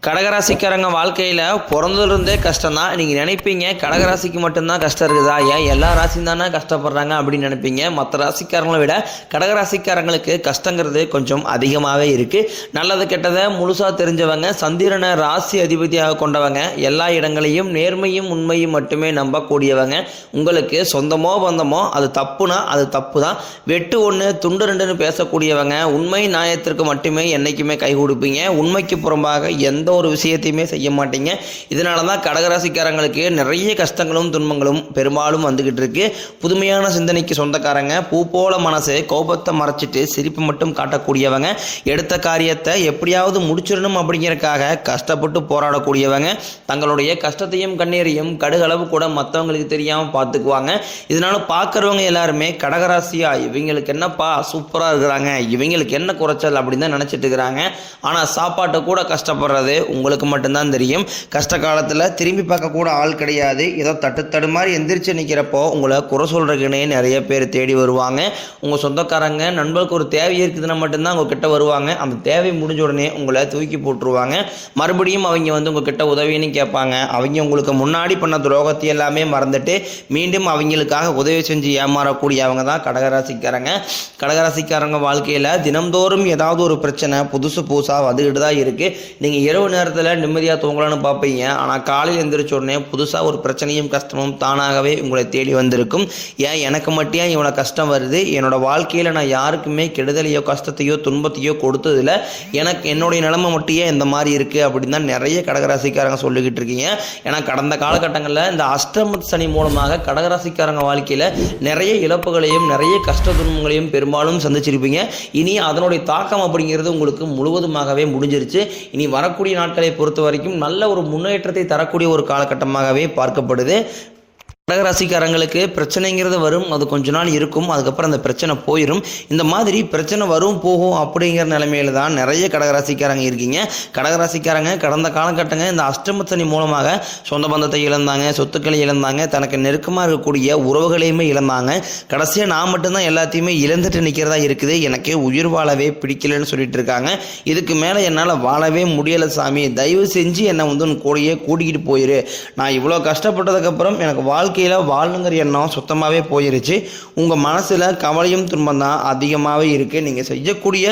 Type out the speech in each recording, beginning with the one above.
கடகராசிக்காரங்க வாழ்க்கையில் பிறந்ததுலேருந்தே கஷ்டம் தான். நீங்கள் நினைப்பீங்க கடகராசிக்கு மட்டும்தான் கஷ்டம் இருக்குதா, ஏன் எல்லா ராசியும் தானே கஷ்டப்படுறாங்க அப்படின்னு நினைப்பீங்க. மற்ற ராசிக்காரங்களை விட கடகராசிக்காரங்களுக்கு கஷ்டங்கிறது கொஞ்சம் அதிகமாகவே இருக்குது. நல்லது கெட்டதை முழுசாக தெரிஞ்சவங்க, சந்திரனை ராசி அதிபதியாக கொண்டவங்க, எல்லா இடங்களையும் நேர்மையும் உண்மையும் மட்டுமே நம்பக்கூடியவங்க. உங்களுக்கு சொந்தமோ பந்தமோ அது தப்புனா அது தப்பு தான். வெட்டு ஒன்று துண்டு ரெண்டுன்னு பேசக்கூடியவங்க, உண்மை நியாயத்திற்கு மட்டுமே என்றைக்குமே கை கொடுப்பீங்க. உண்மைக்கு புறம்பாக எந்த ஒரு விஷயத்தையுமே செய்ய மாட்டீங்க. இதனால தான் கடகராசிக்காரங்களுக்கு நிறைய கஷ்டங்களும் துன்பங்களும் பெரும்பாலும் வந்துகிட்டு இருக்கு. புதுமையான சிந்தனைக்கு சொந்தக்காரங்க, பூ போல மனசு, கோபத்தை மறைச்சிட்டு சிரிப்பு மட்டும் காட்டக்கூடியவங்க, எடுத்த காரியத்தை எப்படியாவது முடிச்சிடணும் அப்படிங்கிறதுக்காக கஷ்டப்பட்டு போராடக்கூடியவங்க, தங்களுடைய கஷ்டத்தையும் கண்ணீரையும் கடுகளவு கூட மற்றவங்களுக்கு தெரியாமல் பார்த்துக்குவாங்க. இதனால பார்க்குறவங்க எல்லாருமே கடகராசியா இவங்களுக்கு என்னப்பா சூப்பராக இருக்கிறாங்க, இவங்களுக்கு என்ன குறைச்சல் அப்படின்னு தான் நினச்சிட்டு இருக்கிறாங்க. ஆனால் சாப்பாட்டை கூட கஷ்டப்படுறது உங்களுக்கு மட்டும்தான் தெரியும். கஷ்ட காலத்தில் திரும்பி பார்க்க கூட ஆள் கிடையாது. ஏதோ தட்டு மாதிரி எந்திரிச்சு நிற்கிறப்போ உங்களை குறை சொல்கிறதுக்குன்னே நிறைய பேர் தேடி வருவாங்க. உங்கள் சொந்தக்காரங்க நண்பர்களுக்கு ஒரு தேவை இருக்குதுன்னா மட்டும்தான் உங்ககிட்ட வருவாங்க. அந்த தேவை முடிஞ்ச உடனே உங்களை தூக்கி போட்டுருவாங்க. மறுபடியும் அவங்க வந்து உங்ககிட்ட உதவின்னு கேட்பாங்க. அவங்க உங்களுக்கு முன்னாடி பண்ண துரோகத்தை எல்லாமே மறந்துட்டு மீண்டும் அவங்களுக்காக உதவி செஞ்சு ஏமாறக்கூடியவங்க தான் கடகராசிக்காரங்க. கடகராசிக்காரங்க வாழ்க்கையில் தினம்தோறும் ஏதாவது ஒரு பிரச்சனை புதுசாக வந்துக்கிட்டு தான் இருக்குது. நீங்கள் இரவு நேரத்தில் நிம்மதியாக தூங்கலான்னு பார்ப்பீங்க. ஆனால் காலையில் எழுந்திரிச்ச உடனே புதுசாக ஒரு பிரச்சனையும் கஷ்டமும் தானாகவே உங்களை தேடி வந்திருக்கும். ஏன் எனக்கு மட்டும் இவ்வளோ கஷ்டம் வருது, என்னோட வாழ்க்கையில் நான் யாருக்குமே கெடுதலையோ கஷ்டத்தையோ துன்பத்தையோ கொடுத்ததில்ல, எனக்கு என்னுடைய நிலைமை மட்டும் இந்த மாதிரி இருக்குது அப்படின்னு தான் நிறைய கடகராசிக்காரங்க சொல்லிக்கிட்டு இருக்கீங்க. ஏன்னா கடந்த காலகட்டங்களில் இந்த அஷ்டம சனி மூலமாக கடகராசிக்காரங்க வாழ்க்கையில் நிறைய இழப்புகளையும் நிறைய கஷ்ட துன்பங்களையும் பெரும்பாலும் சந்திச்சிருப்பீங்க. இனி அதனுடைய தாக்கம் அப்படிங்கிறது உங்களுக்கு முழுவதுமாகவே முடிஞ்சிருச்சு. இனி வரக்கூடிய நாட்களை பொறுத்த வரைக்கும் நல்ல ஒரு முன்னேற்றத்தை தரக்கூடிய ஒரு காலகட்டமாகவே பார்க்கப்படுது. கடகராசிக்காரங்களுக்கு பிரச்சனைங்கிறது வரும், அது கொஞ்ச நாள் இருக்கும், அதுக்கப்புறம் அந்த பிரச்சனை போயிடும். இந்த மாதிரி பிரச்சனை வரும் போகும் அப்படிங்கிற நிலைமையில தான் நிறைய கடகராசிக்காரங்க இருக்கீங்க. கடகராசிக்காரங்க கடந்த காலகட்டங்க இந்த அஷ்டமசனி மூலமாக சொந்த பந்தத்தை இழந்தாங்க, சொத்துக்களை இழந்தாங்க, தனக்கு நெருக்கமாக இருக்கக்கூடிய உறவுகளையுமே இழந்தாங்க. கடைசியாக நான் மட்டும்தான் எல்லாத்தையுமே இழந்துட்டு நிற்கிறதா இருக்குது, எனக்கு உயிர் வாழவே பிடிக்கலன்னு சொல்லிட்டு இருக்காங்க. இதுக்கு மேலே என்னால் வாழவே முடியலை சாமி, தயவு செஞ்சு என்னை வந்து உன் கூடையே கூட்டிக்கிட்டு போயிரு, நான் இவ்வளோ கஷ்டப்பட்டதுக்கப்புறம் எனக்கு வாழ்க்கையில் வாழணுங்கிற எண்ணம் சுத்தமாகவே போயிருச்சு. உங்கள் மனசில் கவலையும் துன்பம் தான் அதிகமாகவே இருக்குது. நீங்கள் செய்யக்கூடிய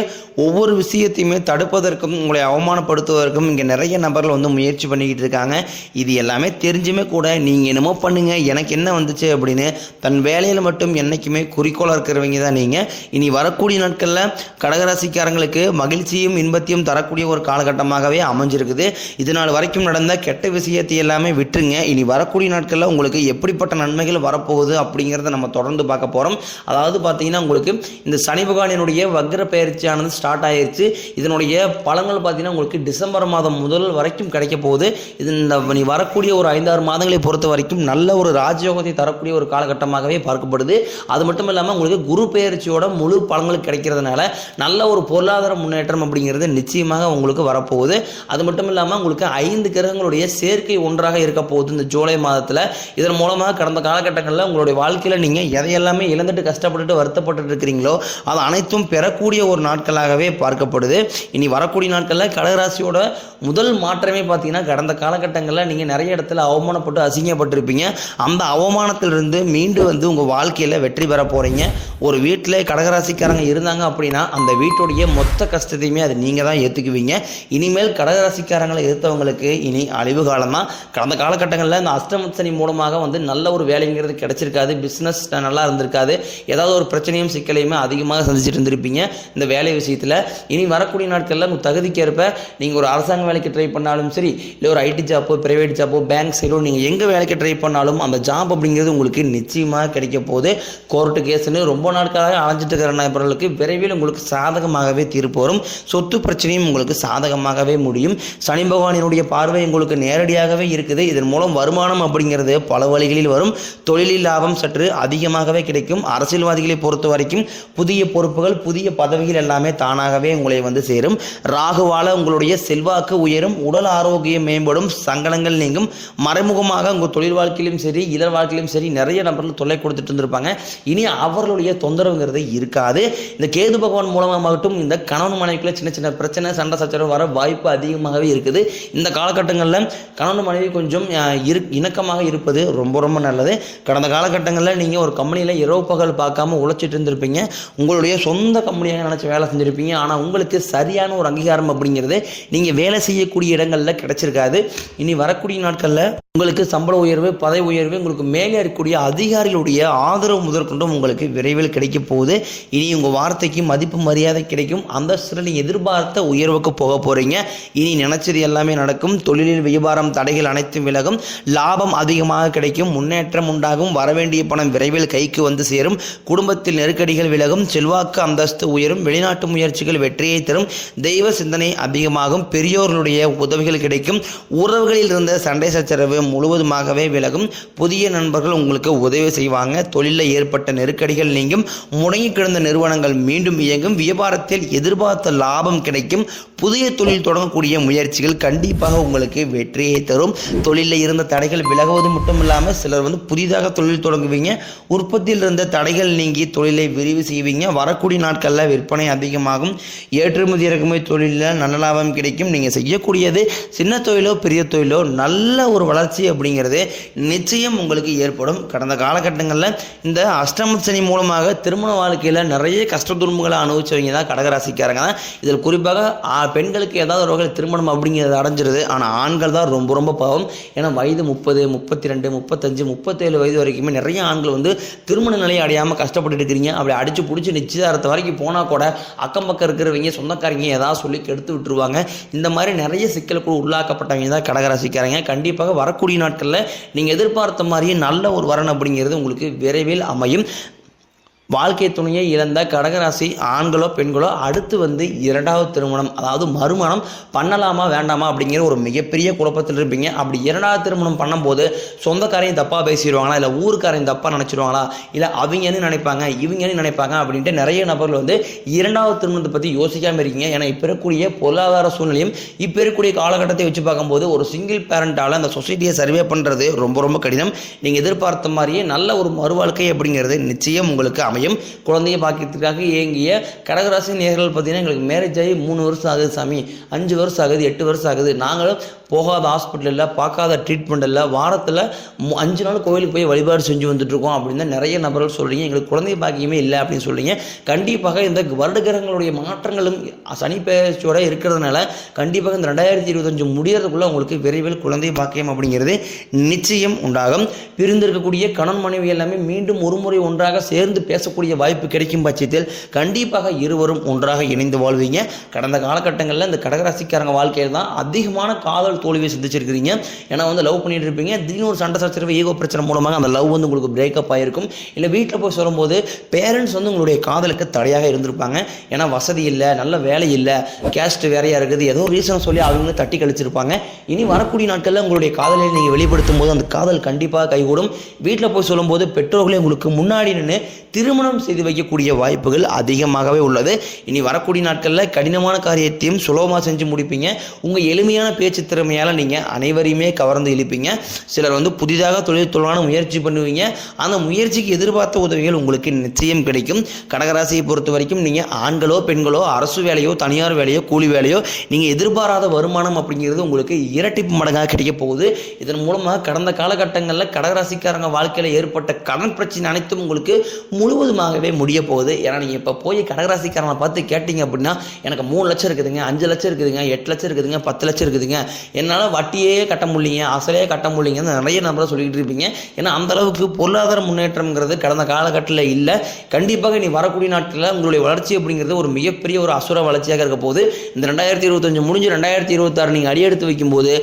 ஒவ்வொரு விஷயத்தையுமே தடுப்பதற்கும் உங்களை அவமானப்படுத்துவதற்கும் இங்கே நிறைய நபர்கள் வந்து முயற்சி பண்ணிக்கிட்டு இருக்காங்க. இது எல்லாமே தெரிஞ்சுமே கூட நீங்கள் என்னமோ பண்ணுங்க எனக்கு என்ன வந்துச்சு அப்படின்னு தன் வேலையில் மட்டும் என்றைக்குமே குறிக்கோளாக இருக்கிறவங்க தான் நீங்கள். இனி வரக்கூடிய நாட்களில் கடகராசிக்காரங்களுக்கு மகிழ்ச்சியும் இன்பத்தையும் தரக்கூடிய ஒரு காலகட்டமாகவே அமைஞ்சிருக்குது. இதனால் வரைக்கும் நடந்த கெட்ட விஷயத்தை எல்லாமே விட்டுருங்க. இனி வரக்கூடிய நாட்களில் உங்களுக்கு எப்படிப்பட்ட நன்மைகள் வரப்போகுது அப்படிங்கிறத நம்ம தொடர்ந்து பார்க்க போகிறோம். அதாவது பார்த்தீங்கன்னா உங்களுக்கு இந்த சனி பகவானினுடைய வக்ர பயிற்சியானது ஸ்டார்ட் ஆயிடுச்சு. இதனுடைய பலன்கள் பார்த்தீங்கன்னா உங்களுக்கு டிசம்பர் மாதம் முதல் வரைக்கும் கிடைக்க போகுது. இது இந்த வரக்கூடிய ஒரு 5-6 மாதங்களை பொறுத்த வரைக்கும் நல்ல ஒரு ராஜயோகத்தை தரக்கூடிய ஒரு காலகட்டமாகவே பார்க்கப்படுது. அது மட்டும் இல்லாமல் உங்களுக்கு குரு பயிற்சியோட முழு பலன்கள் கிடைக்கிறதுனால நல்ல ஒரு பொருளாதார முன்னேற்றம் அப்படிங்கிறது நிச்சயமாக உங்களுக்கு வரப்போகுது. அது மட்டும் இல்லாமல் உங்களுக்கு 5 கிரகங்களுடைய சேர்க்கை ஒன்றாக இருக்க போகுது இந்த ஜூலை மாதத்தில். இதன் மூலமாக கடந்த காலகட்டங்களில் உங்களுடைய வாழ்க்கையில் நீங்கள் எதையெல்லாமே இழந்துட்டு கஷ்டப்பட்டுட்டு வருத்தப்பட்டு இருக்கிறீங்களோ அது அனைத்தும் பெறக்கூடிய ஒரு நாட்களாகவே பார்க்கப்படுது. இனி வரக்கூடிய நாட்களில் கடகராசியோட முதல் மாற்றமே பார்த்தீங்கன்னா கடந்த காலகட்டங்களில் நீங்கள் நிறைய இடத்துல அவமானப்பட்டு அசிங்கப்பட்டிருப்பீங்க. அந்த அவமானத்திலிருந்து மீண்டு வந்து உங்கள் வாழ்க்கையில் வெற்றி பெற போகிறீங்க. ஒரு வீட்டில் கடகராசிக்காரங்க இருந்தாங்க அப்படின்னா அந்த வீட்டுடைய மொத்த கஷ்டத்தையுமே அது நீங்கள் தான் ஏற்றுக்குவீங்க. இனிமேல் கடகராசிக்காரங்களை எதிர்த்தவங்களுக்கு இனி அழிவு காலம் தான். கடந்த காலகட்டங்களில் இந்த அஷ்டமசனி மூலமாக வந்து நல்ல ஒரு வேலைங்கிறது கிடைச்சிருக்காது, பிஸ்னஸ் நல்லா இருந்திருக்காது, ஏதாவது ஒரு பிரச்சனையும் சிக்கலையுமே அதிகமாக சந்திச்சுட்டு இருந்திருப்பீங்க இந்த வேலை விஷயத்தில். இனி வரக்கூடிய நாட்களில் உங்கள் தகுதிக்கேற்ப நீங்கள் ஒரு அரசாங்க வேலைக்கு ட்ரை பண்ணாலும் சரி, இல்லை ஒரு ஐடி ஜாப்போ பிரைவேட் ஜாப்போ பேங்க் சைடோ நீங்கள் எங்கே வேலைக்கு ட்ரை பண்ணாலும் அந்த ஜாப் அப்படிங்கிறது உங்களுக்கு நிச்சயமாக கிடைக்க போகுது. கோர்ட்டு கேஸ்ன்னு ரொம்ப நாட்களாக அலைஞ்சிட்டு இருக்கிற நபர்களுக்கு விரைவில் உங்களுக்கு சாதகமாகவே தீர்ப்பு வரும். சொத்து பிரச்சனையும் உங்களுக்கு சாதகமாகவே முடியும். சனி பகவானினுடைய பார்வை உங்களுக்கு நேரடியாகவே இருக்குது. இதன் மூலம் வருமானம் அப்படிங்கிறது பல வழிகளில் கைகளில் வரும். தொழிலில் லாபம் சற்று அதிகமாகவே கிடைக்கும். அரசியல்வாதிகளை பொறுத்த வரைக்கும் புதிய பொறுப்புகள், புதிய பதவிகள் எல்லாமே தானாகவே உங்களை வந்து சேரும். ராகுவால உங்களுடைய செல்வாக்கு உயரும், உடல் ஆரோக்கியம் மேம்படும், சங்கடங்கள் நீங்கும். மறைமுகமாக உங்கள் தொழில் வாழ்க்கையிலும் சரி, இதர வாழ்க்கையிலும் சரி நிறைய நபர்கள் தொல்லை கொடுத்துட்டு இருந்திருப்பாங்க. இனி அவர்களுடைய தொந்தரவுங்கிறது இருக்காது. இந்த கேது பகவான் மூலமாகட்டும் இந்த கணவன் மனைவிக்குள்ள சின்ன சின்ன பிரச்சனை, சண்டை சச்சரவு வர வாய்ப்பு அதிகமாகவே இருக்குது. இந்த காலகட்டங்களில் கணவன் மனைவி கொஞ்சம் இணக்கமாக இருப்பது ரொம்ப ரொம்ப நல்லது. கடந்த காலகட்டங்களில் நீங்கள் ஒரு கம்பெனியில் இரவு பகல் பார்க்காம உழைச்சிட்டு இருந்திருப்பீங்க. உங்களுடைய சொந்த கம்பெனியாக நினச்சி வேலை செஞ்சுருப்பீங்க. ஆனால் உங்களுக்கு சரியான ஒரு அங்கீகாரம் அப்படிங்கிறது நீங்கள் வேலை செய்யக்கூடிய இடங்களில் கிடைச்சிருக்காது. இனி வரக்கூடிய நாட்களில் உங்களுக்கு சம்பள உயர்வு, பதவி உயர்வு, உங்களுக்கு மேலே இருக்கக்கூடிய அதிகாரிகளுடைய ஆதரவு முதற்கொண்டும் உங்களுக்கு விரைவில் கிடைக்க போகுது. இனி உங்கள் வார்த்தைக்கு மதிப்பு மரியாதை கிடைக்கும். அந்த நீங்கள் எதிர்பார்த்த உயர்வுக்கு போக போகிறீங்க. இனி நினைச்சது எல்லாமே நடக்கும். தொழிலில் வியாபாரம் தடைகள் அனைத்தும் விலகும். லாபம் அதிகமாக கிடைக்கும். முன்னேற்றம் உண்டாகும். வரவேண்டிய பணம் விரைவில் கைக்கு வந்து சேரும். குடும்பத்தில் நெருக்கடிகள் விலகும். செல்வாக்கு அந்தஸ்து உயரும். வெளிநாட்டு முயற்சிகள் வெற்றியை தரும். தெய்வ சிந்தனை அதிகமாகும். பெரியோர்களுடைய உதவிகள் கிடைக்கும். உறவுகளில் இருந்த சண்டை சச்சரவு முழுவதுமாகவே விலகும். புதிய நண்பர்கள் உங்களுக்கு உதவி செய்வாங்க. தொழிலில் ஏற்பட்ட நெருக்கடிகள் நீங்கும். முடங்கி கிடந்த நிறுவனங்கள் மீண்டும் இயங்கும். வியாபாரத்தில் எதிர்பார்த்த லாபம் கிடைக்கும். புதிய தொழில் தொடங்கக்கூடிய முயற்சிகள் கண்டிப்பாக உங்களுக்கு வெற்றியை தரும். தொழிலில் இருந்த தடைகள் விலகுவது மட்டும் இல்லாமல் சிலர் வந்து புதிதாக தொழில் தொடங்குவீங்க. உற்பத்தியில் இருந்த தடைகள் நீங்கி தொழிலை விரிவு செய்வீங்க. வரக்கூடிய நாட்களில் விற்பனை அதிகமாகும். ஏற்றுமதி இறக்குமதி தொழிலில் நல்ல லாபம் கிடைக்கும். நீங்கள் செய்யக்கூடியது சின்ன தொழிலோ பெரிய தொழிலோ நல்ல ஒரு வளர்ச்சி அப்படிங்கிறது நிச்சயம் உங்களுக்கு ஏற்படும். கடந்த காலகட்டங்களில் இந்த அஷ்டம சனி மூலமாக திருமண வாழ்க்கையில் நிறைய கஷ்ட துன்பங்களை அனுபவிச்சவங்க தான் கடகராசிக்காரங்க தான். இதில் குறிப்பாக பெண்களுக்கு ஏதாவது ஒரு வகையில் திருமணம் அப்படிங்கிறது அடைஞ்சிருது. ஆனால் ஆண்கள் தான் ரொம்ப ரொம்ப பாவம். ஏன்னா வயது 30, 32, 35, 37 வயது வரைக்குமே நிறைய ஆண்கள் வந்து திருமண நிலையை அடையாமல் கஷ்டப்பட்டு இருக்கிறீங்க. அப்படி அடிச்சு பிடிச்சி நிச்சயதாரத்தை வரைக்கும் போனால் கூட அக்கம் பக்கம் இருக்கிறவங்க சொந்தக்காரங்க ஏதாவது சொல்லி கெடுத்து விட்டுருவாங்க. இந்த மாதிரி நிறைய சிக்கலுக்குள் உள்ளாக்கப்பட்டவங்க தான் கடகராசிக்காரங்க. கண்டிப்பாக வரக்கூடிய நாட்களில் நீங்கள் எதிர்பார்த்த மாதிரியே நல்ல ஒரு வரன் அப்படிங்கிறது உங்களுக்கு விரைவில் அமையும். வாழ்க்கை துணையை இழந்த கடகராசி ஆண்களோ பெண்களோ அடுத்து வந்து இரண்டாவது திருமணம், அதாவது மறுமணம் பண்ணலாமா வேண்டாமா அப்படிங்கிற ஒரு மிகப்பெரிய குழப்பத்தில் இருப்பீங்க. அப்படி இரண்டாவது திருமணம் பண்ணும்போது சொந்தக்காரையும் தப்பாக பேசிடுவாங்களா, இல்லை ஊருக்காரையும் தப்பாக நினச்சிடுவாங்களா, இல்லை அவங்கன்னு நினைப்பாங்க இவங்கன்னு நினைப்பாங்க அப்படின்ட்டு நிறைய நபர்கள் வந்து இரண்டாவது திருமணத்தை பற்றி யோசிக்காமல் இருக்கீங்க. ஏன்னா இப்போ இருக்கக்கூடிய பொருளாதார சூழ்நிலையும் இப்போ இருக்கக்கூடிய காலகட்டத்தை வச்சு பார்க்கும்போது ஒரு சிங்கிள் பேரண்டால் அந்த சொசைட்டியை சர்வே பண்ணுறது ரொம்ப ரொம்ப கடினம். நீங்கள் எதிர்பார்த்த மாதிரியே நல்ல ஒரு மறுவாழ்க்கை அப்படிங்கிறது நிச்சயம் உங்களுக்கு அமையும். குழந்தைய பாக்கியத்துக்காக ஏங்கிய கடகராசி நேயர்கள் பார்த்தீங்கன்னா எங்களுக்கு மேரேஜ் ஆகி 3 வருஷம் ஆகுது சாமி, 5 வருஷம் ஆகுது, 8 வருஷம் ஆகுது, நாங்களும் போகாத ஹாஸ்பிட்டல் இல்லை, பார்க்காத ட்ரீட்மெண்ட் இல்லை, வாரத்தில் 5 நாள் கோவிலுக்கு போய் வழிபாடு செஞ்சு வந்துட்டுருக்கோம் அப்படின்னு தான் நிறைய நபர்கள் சொல்கிறீங்க. எங்களுக்கு குழந்தை பாக்கியமே இல்லை அப்படின்னு சொல்கிறீங்க. கண்டிப்பாக இந்த வருடகிரகங்களுடைய மாற்றங்களும் சனி பெயர்ச்சியோட இருக்கிறதுனால கண்டிப்பாக இந்த 2025 முடியறதுக்குள்ளே உங்களுக்கு விரைவில் குழந்தை பாக்கியம் அப்படிங்கிறது நிச்சயம் உண்டாகும். பிரிந்திருக்கக்கூடிய கணவன் மனைவி எல்லாமே மீண்டும் ஒருமுறை ஒன்றாக சேர்ந்து பேசக்கூடிய வாய்ப்பு கிடைக்கும் பட்சத்தில் கண்டிப்பாக இருவரும் ஒன்றாக இணைந்து வாழ்வீங்க. கடந்த காலகட்டங்களில் இந்த கடகராசிக்காரங்க வாழ்க்கையில் தான் அதிகமான காதல் தோல்வியை சந்திச்சிருக்கிறீங்க. ஏன்னா வந்து லவ் பண்ணிட்டு இருப்பீங்க, திடீர்னு ஒரு சண்டை சச்சரவு ஈகோ பிரச்சனை மூலமாக அந்த லவ் வந்து உங்களுக்கு பிரேக்கப் ஆகிருக்கும். இல்லை வீட்டில் போய் சொல்லும்போது பேரண்ட்ஸ் வந்து உங்களுடைய காதலுக்கு தடையாக இருந்திருப்பாங்க. ஏன்னா வசதி இல்லை, நல்ல வேலை இல்லை, கேஸ்ட் வேறையாக இருக்குது, ஏதோ ரீசன் சொல்லி அவங்கள தட்டி கழிச்சிருப்பாங்க. இனி வரக்கூடிய நாட்களில் உங்களுடைய காதலை நீங்கள் வெளிப்படுத்தும் போது அந்த காதல் கண்டிப்பாக கைகூடும். வீட்டில் போய் சொல்லும்போது பெற்றோர்களே உங்களுக்கு முன்னாடி நின்று திருமணம் செய்து வைக்கக்கூடிய வாய்ப்புகள் அதிகமாகவே உள்ளது. இனி வரக்கூடிய நாட்களில் கடினமான காரியத்தையும் சுலபமாக செஞ்சு முடிப்பீங்க. உங்கள் எளிமையான பேச்சு திறமையால் நீங்கள் அனைவரையுமே கவர்ந்து இழுப்பீங்க. சிலர் வந்து புதிதாக தொழில் தொழிலான முயற்சி பண்ணுவீங்க. அந்த முயற்சிக்கு எதிர்பார்த்த உதவிகள் உங்களுக்கு நிச்சயம் கிடைக்கும். கடகராசியை பொறுத்த வரைக்கும் நீங்கள் ஆண்களோ பெண்களோ அரசு வேலையோ தனியார் வேலையோ கூலி வேலையோ நீங்கள் எதிர்பாராத வருமானம் அப்படிங்கிறது உங்களுக்கு இரட்டிப்பு மடங்காக கிடைக்க போகுது. இதன் மூலமாக கடந்த காலகட்டங்களில் கடகராசிக்காரங்க வாழ்க்கையில் ஏற்பட்ட கடன் பிரச்சனை அனைத்தும் உங்களுக்கு முழுவதுமாகவே முடிய போகுது. ஏன்னா நீங்கள் இப்போ போய் கடகராசிக்காரனை பார்த்து கேட்டீங்க அப்படின்னா எனக்கு 3 லட்சம் இருக்குதுங்க, 5 லட்சம் இருக்குதுங்க, 8 லட்சம் இருக்குதுங்க, 10 லட்சம் இருக்குதுங்க, என்னால் வட்டியே கட்ட முடியலைங்க, அசலே கட்ட முடியலைங்கன்னு நிறைய நம்பரை சொல்லிக்கிட்டு இருப்பீங்க. ஏன்னா அந்த அளவுக்கு பொருளாதார முன்னேற்றம்ங்கிறது கடந்த காலகட்டத்தில் இல்லை. கண்டிப்பாக நீ வரக்கூடிய நாட்களில் உங்களுடைய வளர்ச்சி அப்படிங்கிறது ஒரு மிகப்பெரிய ஒரு அசுர வளர்ச்சியாக இருக்க போது. இந்த 2025 முடிஞ்சு 2026 நீங்கள் அடியெடுத்து வைக்கும்போது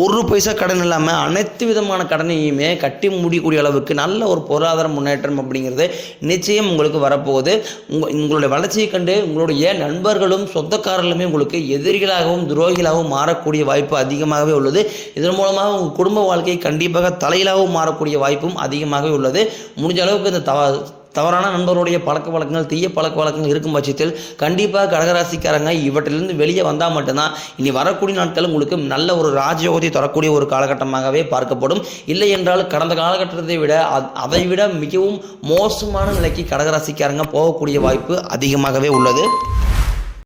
1 பைசா கடன் இல்லாமல் அனைத்து விதமான கடனையுமே கட்டி முடியக்கூடிய அளவுக்கு நல்ல ஒரு பொருளாதார முன்னேற்றம் அப்படிங்கிறது நிச்சயம் உங்களுக்கு வரப்போகுது. உங்களுடைய வளர்ச்சியை கண்டு உங்களுடைய நண்பர்களும் சொந்தக்காரர்களுமே உங்களுக்கு எதிரிகளாகவும் துரோகிகளாகவும் மாறக்கூடிய வாய்ப்பு அதிகம் அதிகமாகவே உள்ளது. இதன் மூலமாக உங்கள் குடும்ப வாழ்க்கை கண்டிப்பாக தலையிலாகவும் மாறக்கூடிய வாய்ப்பும் அதிகமாகவே உள்ளது. முடிஞ்ச அளவுக்கு இந்த தவறான நண்பருடைய பழக்க வழக்கங்கள், தீய பழக்க வழக்கங்கள் இருக்கும் பட்சத்தில் கண்டிப்பாக கடகராசிக்காரங்க இவற்றிலிருந்து வெளியே வந்தால் மட்டும்தான் இனி வரக்கூடிய நாட்கள் உங்களுக்கு நல்ல ஒரு ராஜயோகத்தை தரக்கூடிய ஒரு காலகட்டமாகவே பார்க்கப்படும். இல்லை என்றால் கடந்த காலகட்டத்தை விட அதை விட மிகவும் மோசமான நிலைக்கு கடகராசிக்காரங்க போகக்கூடிய வாய்ப்பு அதிகமாகவே உள்ளது.